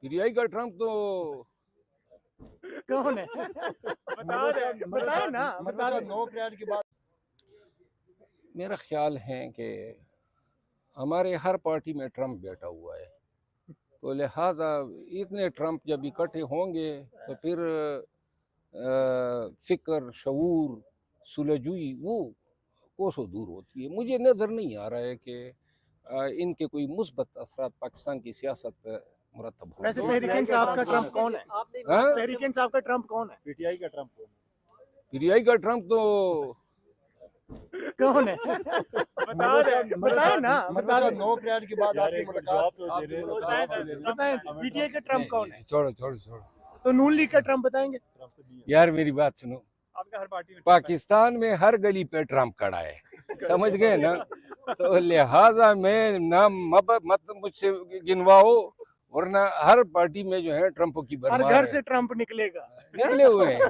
پی آئی کا ٹرمپ تو کون ہے؟ بتائیں نا، بتا دیں۔ 9 اپریل کے بعد میرا خیال ہے کہ ہمارے ہر پارٹی میں ٹرمپ بیٹھا ہوا ہے، تو لہٰذا اتنے ٹرمپ جب اکٹھے ہوں گے تو پھر فکر، شعور، سلجوئی وہ کوسوں دور ہوتی ہے۔ مجھے نظر نہیں آ رہا ہے کہ ان کے کوئی مثبت اثرات پاکستان کی سیاست پر مرتب ہوں ویسے گے۔ تحریک انصاف کا ٹرمپ کون ہے؟ ہاں؟ تحریک انصاف کا ٹرمپ کون ہے؟ پی ٹی آئی کا ٹرمپ کو پی آئی کا ٹرمپ تو کون ہے؟ بتائیں نا، بتا دیں۔ 9 اپریل کے بعد آپ کی ملاقات بتائیں پی ٹی آئی کا ٹرمپ کون ہے؟ چھوڑو تو نون لیگ کا ٹرمپ بتائیں گے؟ یار میری بات سنو، پاکستان میں ہر گلی پہ ٹرمپ کھڑا ہے، سمجھ گئے نا؟ تو لہٰذا میں نہ مت مجھ سے گنواؤ، ورنہ ہر پارٹی میں جو ہے ٹرمپ کی ہر برمار گھر ہے، سے ٹرمپ نکلے گا۔ نکلے ہوئے ہیں۔